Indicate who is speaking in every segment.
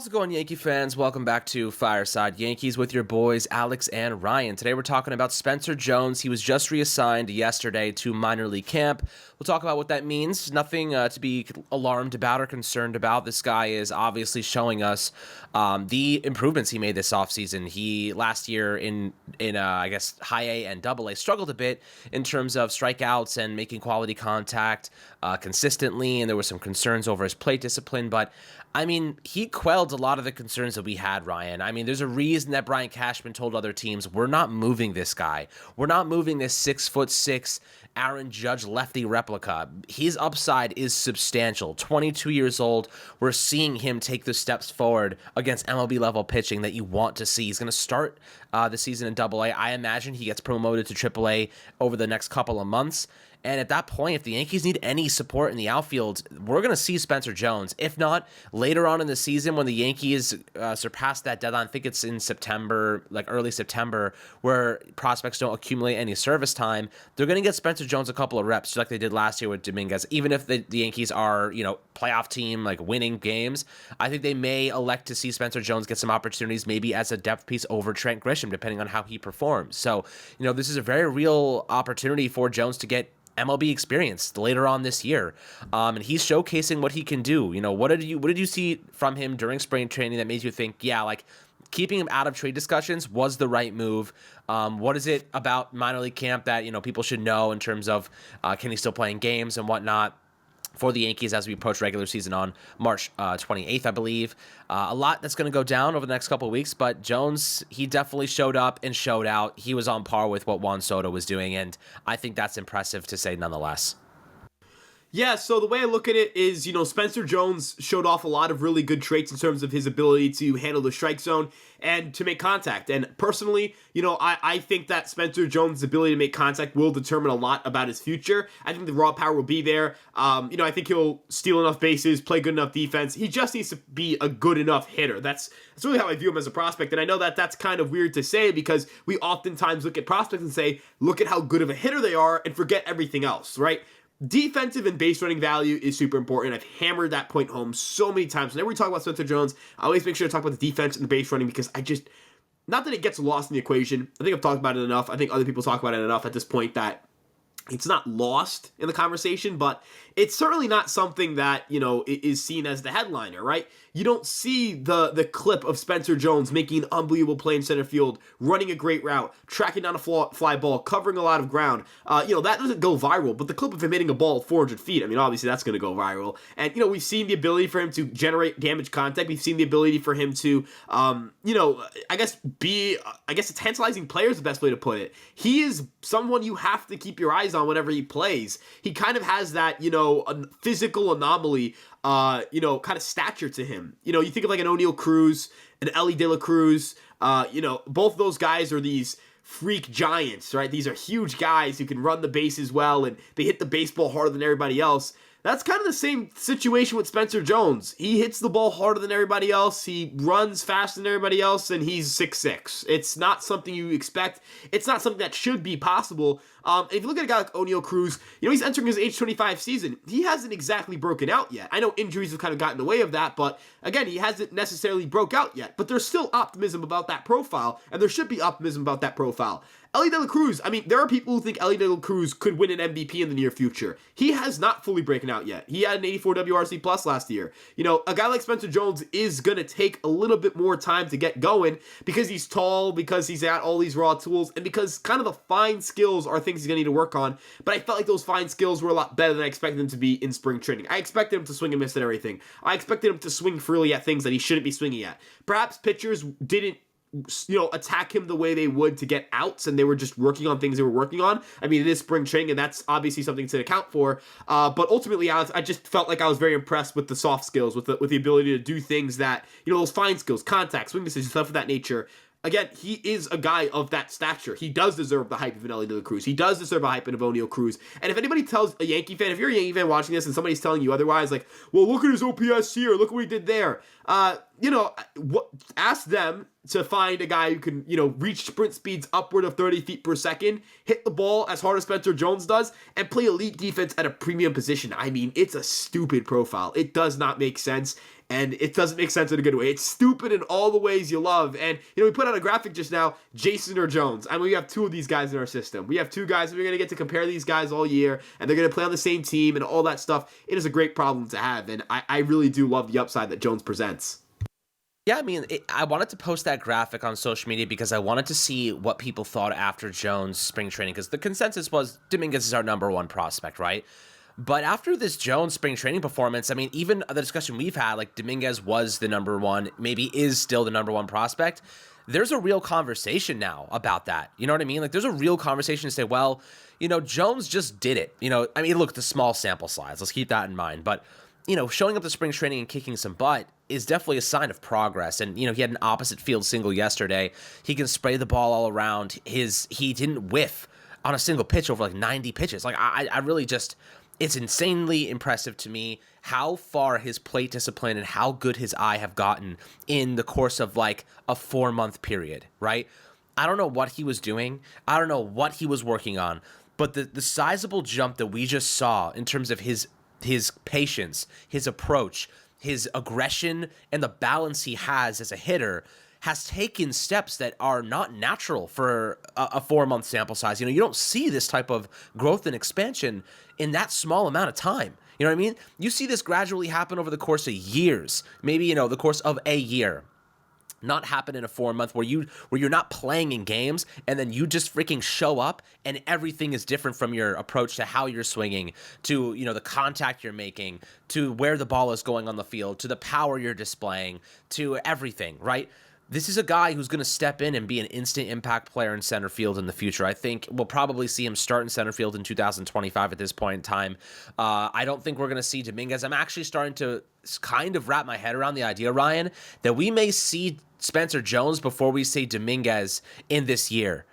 Speaker 1: How's it going, Yankee fans? Welcome back to Fireside Yankees with your boys, Alex and Ryan. Today we're talking about Spencer Jones. He was just reassigned yesterday to minor league camp. We'll talk about what that means. Nothing to be alarmed about or concerned about. This guy is obviously showing us the improvements he made this offseason. He, last year in I guess, high A and double A, struggled a bit in terms of strikeouts and making quality contact consistently, and there were some concerns over his plate discipline, but I mean, he quelled a lot of the concerns that we had, Ryan. I mean, there's a reason that Brian Cashman told other teams, we're not moving this guy. We're not moving this 6'6" Aaron Judge lefty replica. His upside is substantial. 22 years old. We're seeing him take the steps forward against MLB level pitching that you want to see. He's going to start the season in Double A. I imagine he gets promoted to Triple A over the next couple of months. And at that point, if the Yankees need any support in the outfield, we're going to see Spencer Jones. If not, later on in the season when the Yankees surpass that deadline, I think it's in September, like early September, where prospects don't accumulate any service time, they're going to get Spencer Jones a couple of reps, just like they did last year with Dominguez. Even if the Yankees are, playoff team, like winning games, I think they may elect to see Spencer Jones get some opportunities, maybe as a depth piece over Trent Grisham, depending on how he performs. So, this is a very real opportunity for Jones to get MLB experience later on this year, and he's showcasing what he can do. What did you see from him during spring training that made you think, keeping him out of trade discussions was the right move? What is it about minor league camp that people should know in terms of can he still play in games and whatnot for the Yankees as we approach regular season on March 28th, I believe? A lot that's going to go down over the next couple of weeks, but Jones, he definitely showed up and showed out. He was on par with what Juan Soto was doing, and I think that's impressive to say nonetheless.
Speaker 2: Yeah, so the way I look at it is, Spencer Jones showed off a lot of really good traits in terms of his ability to handle the strike zone and to make contact. And personally, I think that Spencer Jones' ability to make contact will determine a lot about his future. I think the raw power will be there. I think he'll steal enough bases, play good enough defense. He just needs to be a good enough hitter. That's really how I view him as a prospect. And I know that that's kind of weird to say because we oftentimes look at prospects and say, look at how good of a hitter they are and forget everything else, right? Defensive and base running value is super important. I've hammered that point home so many times. Whenever we talk about Spencer Jones, I always make sure to talk about the defense and the base running because not that it gets lost in the equation. I think I've talked about it enough. I think other people talk about it enough at this point that it's not lost in the conversation, but it's certainly not something that, is seen as the headliner, right? You don't see the clip of Spencer Jones making an unbelievable play in center field, running a great route, tracking down a fly ball, covering a lot of ground. That doesn't go viral, but the clip of him hitting a ball 400 feet, obviously that's going to go viral. And, we've seen the ability for him to generate damage contact. We've seen the ability for him to, I guess a tantalizing player is the best way to put it. He is someone you have to keep your eyes on whenever he plays. He kind of has that, a physical anomaly, kind of stature to him. You think of like an O'Neal Cruz, an Ellie De La Cruz, both those guys are these freak giants, right? These are huge guys who can run the bases well and they hit the baseball harder than everybody else. That's kind of the same situation with Spencer Jones. He hits the ball harder than everybody else. He runs faster than everybody else, and he's 6'6". It's not something you expect. It's not something that should be possible. If you look at a guy like O'Neal Cruz, he's entering his age 25 season. He hasn't exactly broken out yet. I know injuries have kind of gotten in the way of that, but again, he hasn't necessarily broke out yet. But there's still optimism about that profile, and there should be optimism about that profile. Ellie De La Cruz, there are people who think Ellie De La Cruz could win an MVP in the near future. He has not fully broken out yet. He had an 84 WRC plus last year. A guy like Spencer Jones is going to take a little bit more time to get going because he's tall, because he's got all these raw tools, and because kind of the fine skills are things he's going to need to work on. But I felt like those fine skills were a lot better than I expected them to be in spring training. I expected him to swing and miss at everything. I expected him to swing freely at things that he shouldn't be swinging at. Perhaps pitchers didn't attack him the way they would to get outs, and they were just working on things they were working on. It is spring training, and that's obviously something to account for. But ultimately, I just felt like I was very impressed with the soft skills, with the ability to do things that, those fine skills, contact, swing decisions, stuff of that nature. Again, he is a guy of that stature. He does deserve the hype of an Ellie De La Cruz. He does deserve a hype of O'Neal Cruz. And if anybody tells a Yankee fan, if you're a Yankee fan watching this and somebody's telling you otherwise, like, well, look at his OPS here, look what he did there. Ask them to find a guy who can, reach sprint speeds upward of 30 feet per second, hit the ball as hard as Spencer Jones does, and play elite defense at a premium position. It's a stupid profile. It does not make sense. and it doesn't make sense in a good way. It's stupid in all the ways you love. And, we put out a graphic just now, Jason or Jones. I mean, we have two of these guys in our system. We have two guys, and we're going to get to compare these guys all year, and they're going to play on the same team and all that stuff. It is a great problem to have, and I really do love the upside that Jones presents.
Speaker 1: Yeah, I mean, I wanted to post that graphic on social media because I wanted to see what people thought after Jones' spring training, because the consensus was Dominguez is our number one prospect, right? But after this Jones spring training performance, I mean, even the discussion we've had, like Dominguez was the number one, maybe is still the number one prospect. There's a real conversation now about that. You know what I mean? Like, there's a real conversation to say, well, Jones just did it. I mean, look, it's a small sample size. Let's keep that in mind. But, showing up to spring training and kicking some butt is definitely a sign of progress. And, he had an opposite field single yesterday. He can spray the ball all around. He didn't whiff on a single pitch over like 90 pitches. Like, I really just... It's insanely impressive to me how far his plate discipline and how good his eye have gotten in the course of like a 4-month period, right? I don't know what he was doing. I don't know what he was working on, but the sizable jump that we just saw in terms of his patience, his approach, his aggression, and the balance he has as a hitter has taken steps that are not natural for a 4-month sample size. You don't see this type of growth and expansion in that small amount of time. You know what I mean? You see this gradually happen over the course of years, maybe, the course of a year. Not happen in a 4-month where you're not playing in games and then you just freaking show up and everything is different from your approach to how you're swinging, to the contact you're making, to where the ball is going on the field, to the power you're displaying, to everything, right? This is a guy who's going to step in and be an instant impact player in center field in the future. I think we'll probably see him start in center field in 2025 at this point in time. I don't think we're going to see Dominguez. I'm actually starting to kind of wrap my head around the idea, Ryan, that we may see Spencer Jones before we see Dominguez in this year.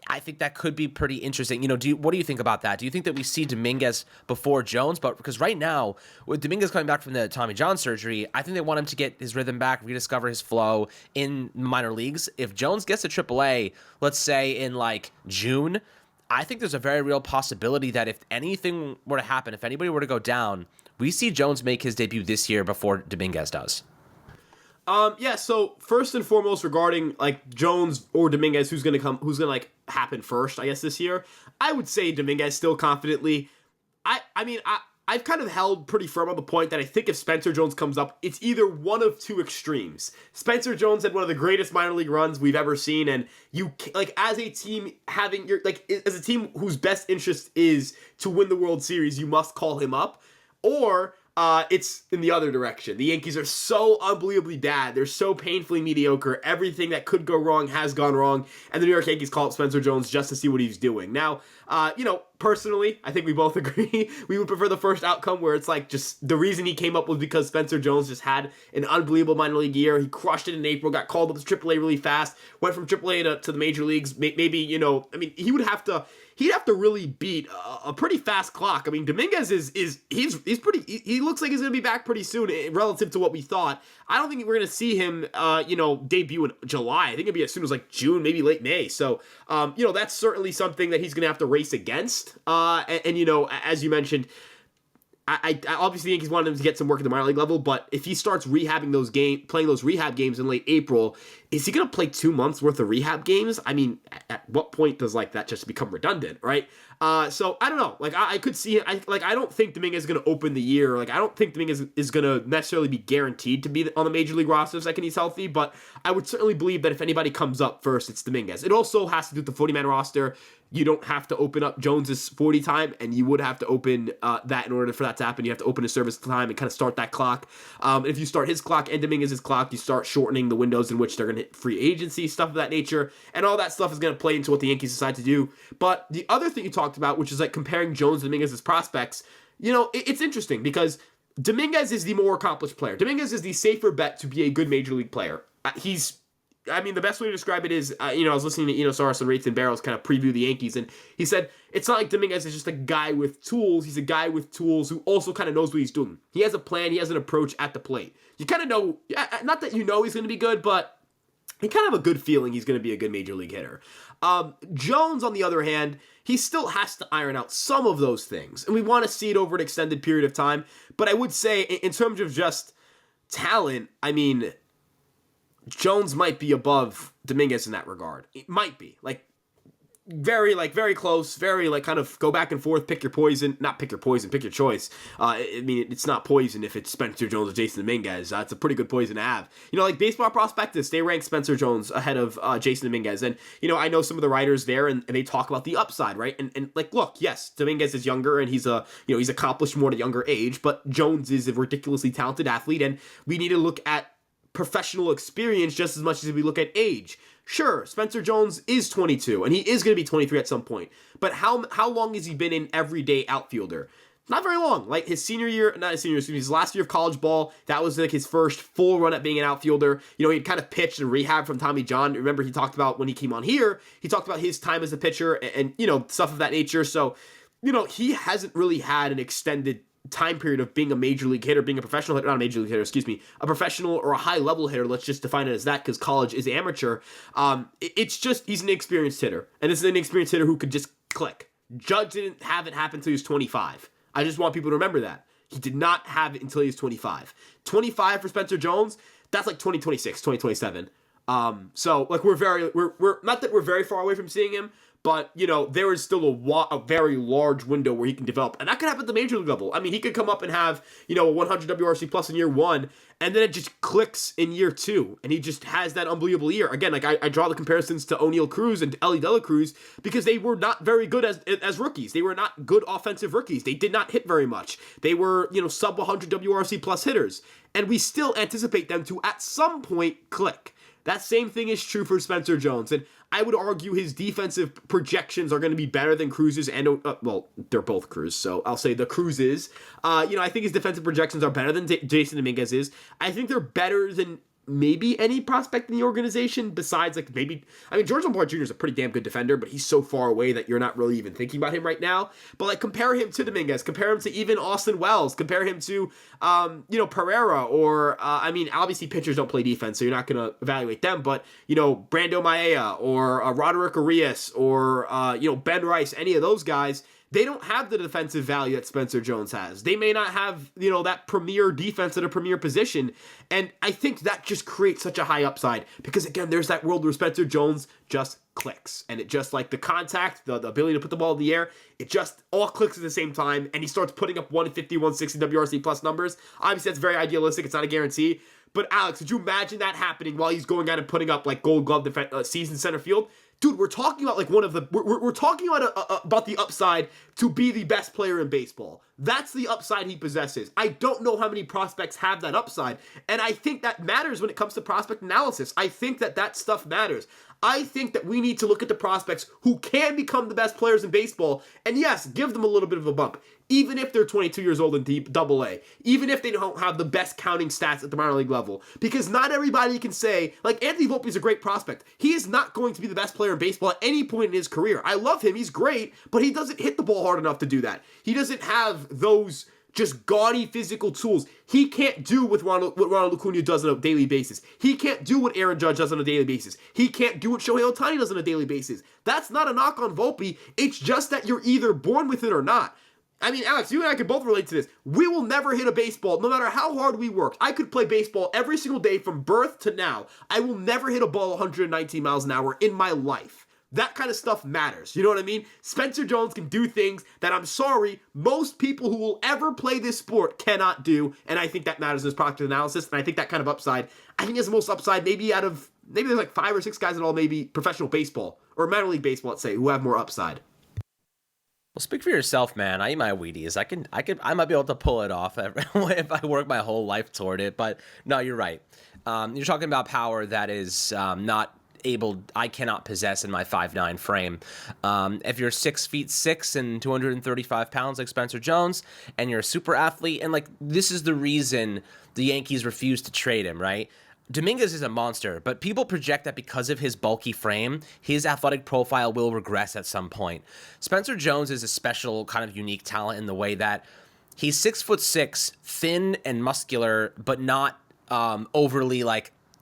Speaker 1: I think that could be pretty interesting. What do you think about that? Do you think that we see Dominguez before Jones? But because right now, with Dominguez coming back from the Tommy John surgery, I think they want him to get his rhythm back, rediscover his flow in minor leagues. If Jones gets to AAA, let's say in like June, I think there's a very real possibility that if anything were to happen, if anybody were to go down, we see Jones make his debut this year before Dominguez does.
Speaker 2: So first and foremost regarding like Jones or Dominguez, who's gonna like happen first, I guess this year, I would say Dominguez still confidently. I've kind of held pretty firm on the point that I think if Spencer Jones comes up, it's either one of two extremes. Spencer Jones had one of the greatest minor league runs we've ever seen, and you like as a team as a team whose best interest is to win the World Series, you must call him up, or it's in the other direction. The Yankees are so unbelievably bad. They're so painfully mediocre. Everything that could go wrong has gone wrong. And the New York Yankees call up Spencer Jones just to see what he's doing. Now, personally, I think we both agree we would prefer the first outcome where it's like just the reason he came up was because Spencer Jones just had an unbelievable minor league year. He crushed it in April, got called up to AAA really fast, went from AAA to the major leagues. Maybe, he'd have to really beat a pretty fast clock. I mean, Dominguez he looks like he's going to be back pretty soon relative to what we thought. I don't think we're going to see him, debut in July. I think it'd be as soon as like June, maybe late May. So, that's certainly something that he's going to have to race against. As you mentioned, I obviously think he's wanted him to get some work at the minor league level, but if he starts playing those rehab games in late April, is he going to play 2 months worth of rehab games? I mean, at what point does like that just become redundant, right? So I don't know. Like I could see it. I don't think Dominguez is going to open the year. Like I don't think Dominguez is going to necessarily be guaranteed to be on the major league roster the second he's healthy. But I would certainly believe that if anybody comes up first, it's Dominguez. It also has to do with the 40-man roster. You don't have to open up Jones's 40 time, and you would have to open that in order for that to happen. You have to open his service time and kind of start that clock. If you start his clock and Dominguez's clock, you start shortening the windows in which they're going to hit free agency, stuff of that nature, and all that stuff is going to play into what the Yankees decide to do. But the other thing you talked about, which is like comparing Jones and Dominguez's prospects, it's interesting because Dominguez is the more accomplished player. Dominguez is the safer bet to be a good major league player. The best way to describe it is, I was listening to Eno Saros and Rates and Barrels kind of preview the Yankees, and he said, it's not like Dominguez is just a guy with tools. He's a guy with tools who also kind of knows what he's doing. He has a plan. He has an approach at the plate. You kind of know, not that he's going to be good, but you kind of have a good feeling he's going to be a good major league hitter. Jones, on the other hand, he still has to iron out some of those things, and we want to see it over an extended period of time. But I would say, in terms of just talent, I mean, Jones might be above Dominguez in that regard. It might be. Very close, very kind of go back and forth, pick your poison, not pick your poison, pick your choice. I mean, it's not poison if it's Spencer Jones or Jason Dominguez. It's a pretty good poison to have. Baseball Prospectus, they rank Spencer Jones ahead of Jason Dominguez. And, I know some of the writers there and they talk about the upside, right? And look, yes, Dominguez is younger and he's he's accomplished more at a younger age, but Jones is a ridiculously talented athlete and we need to look at professional experience just as much as we look at age. Sure, Spencer Jones is 22, and he is going to be 23 at some point. But how long has he been an everyday outfielder? Not very long. Like his his last year of college ball, that was like his first full run at being an outfielder. He'd kind of pitched and rehab from Tommy John. Remember, he talked about when he came on here, he talked about his time as a pitcher and stuff of that nature. So, he hasn't really had an extended time period of being a major league hitter, being a professional hitter, not a major league hitter, a professional or a high level hitter. Let's just define it as that because college is amateur. It's just, he's an inexperienced hitter. And this is an inexperienced hitter who could just click. Judge didn't have it happen until he was 25. I just want people to remember that. He did not have it until he was 25. 25 for Spencer Jones, that's like 2026, 2027. So we're not that we're very far away from seeing him, but, there is still a very large window where he can develop. And that could happen at the major league level. I mean, he could come up and have, a 100 WRC plus in year one, and then it just clicks in year two. And he just has that unbelievable year. Again, I draw the comparisons to O'Neal Cruz and Ellie De La Cruz because they were not very good as rookies. They were not good offensive rookies. They did not hit very much. They were, sub 100 WRC plus hitters. And we still anticipate them to, at some point, click. That same thing is true for Spencer Jones. And I would argue his defensive projections are going to be better than Cruz's and, they're both Cruz, so I'll say the Cruz's. I think his defensive projections are better than Jason Dominguez's. I think they're better than maybe any prospect in the organization besides George LeBlanc Jr. is a pretty damn good defender, but he's so far away that you're not really even thinking about him right now. But compare him to Dominguez, compare him to even Austin Wells, compare him to Pereira or obviously pitchers don't play defense, so you're not going to evaluate them, but Brando Maea or Roderick Arias or Ben Rice, any of those guys. They don't have the defensive value that Spencer Jones has. They may not have, that premier defense at a premier position. And I think that just creates such a high upside because, again, there's that world where Spencer Jones just clicks. And it just the contact, the ability to put the ball in the air, it just all clicks at the same time. And he starts putting up 150, 160 WRC plus numbers. Obviously, that's very idealistic. It's not a guarantee. But Alex, would you imagine that happening while he's going out and putting up Gold Glove season center field? Dude, we're talking about we're talking about the upside to be the best player in baseball. That's the upside he possesses. I don't know how many prospects have that upside, and I think that matters when it comes to prospect analysis. I think that stuff matters. I think that we need to look at the prospects who can become the best players in baseball, and yes, give them a little bit of a bump. Even if they're 22 years old in Double-A, even if they don't have the best counting stats at the minor league level, because not everybody can say, Anthony Volpe is a great prospect. He is not going to be the best player in baseball at any point in his career. I love him, he's great, but he doesn't hit the ball hard enough to do that. He doesn't have those just gaudy physical tools. He can't do what Ronald Acuna does on a daily basis. He can't do what Aaron Judge does on a daily basis. He can't do what Shohei Ohtani does on a daily basis. That's not a knock on Volpe. It's just that you're either born with it or not. I mean, Alex, you and I could both relate to this. We will never hit a baseball, no matter how hard we work. I could play baseball every single day from birth to now. I will never hit a ball 119 miles an hour in my life. That kind of stuff matters. You know what I mean? Spencer Jones can do things that, I'm sorry, most people who will ever play this sport cannot do, and I think that matters in this prospect analysis, and I think that kind of upside, I think is the most upside maybe there's 5 or 6 guys in all maybe professional baseball, or minor league baseball, let's say, who have more upside.
Speaker 1: Well, speak for yourself, man. I eat my Wheaties. I might be able to pull it off if I work my whole life toward it. But no, you're right. You're talking about power that is I cannot possess in my 5'9" frame. If you're 6'6" and 235 pounds like Spencer Jones, and you're a super athlete, and this is the reason the Yankees refused to trade him, right? Dominguez is a monster, but people project that because of his bulky frame, his athletic profile will regress at some point. Spencer Jones is a special kind of unique talent in the way that he's 6'6", thin and muscular, but not overly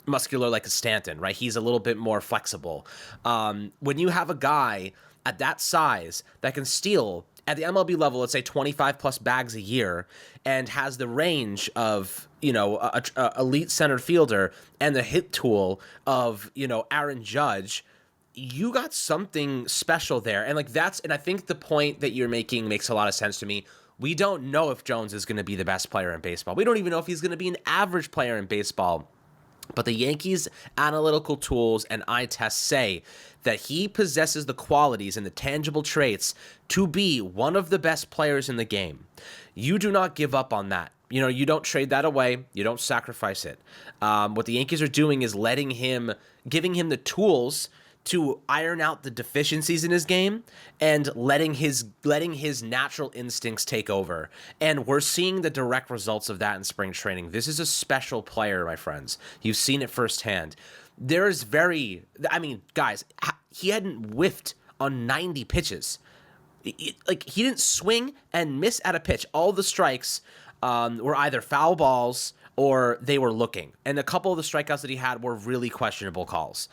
Speaker 1: muscular like a Stanton, right? He's a little bit more flexible. When you have a guy at that size that can steal at the MLB level, let's say 25 plus bags a year, and has the range of elite center fielder and the hit tool of, Aaron Judge, you got something special there. And and I think the point that you're making makes a lot of sense to me. We don't know if Jones is going to be the best player in baseball. We don't even know if he's going to be an average player in baseball. But the Yankees' analytical tools and eye tests say that he possesses the qualities and the tangible traits to be one of the best players in the game. You do not give up on that. You don't trade that away. You don't sacrifice it. What the Yankees are doing is giving him the tools to iron out the deficiencies in his game and letting his natural instincts take over. And we're seeing the direct results of that in spring training. This is a special player, my friends. You've seen it firsthand. Guys, he hadn't whiffed on 90 pitches. He didn't swing and miss at a pitch. All the strikes were either foul balls or they were looking. And a couple of the strikeouts that he had were really questionable calls.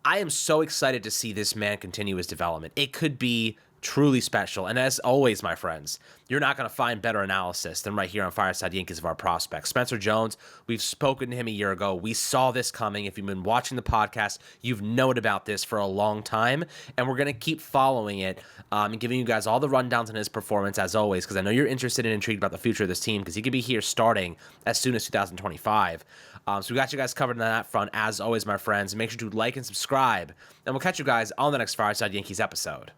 Speaker 1: I am so excited to see this man continue his development. It could be truly special. And as always, my friends, you're not going to find better analysis than right here on Fireside Yankees of our prospects. Spencer Jones, we've spoken to him a year ago. We saw this coming. If you've been watching the podcast, you've known about this for a long time. And we're going to keep following it and giving you guys all the rundowns on his performance, as always, because I know you're interested and intrigued about the future of this team, because he could be here starting as soon as 2025. So we got you guys covered on that front, as always, my friends. Make sure to like and subscribe. And we'll catch you guys on the next Fireside Yankees episode.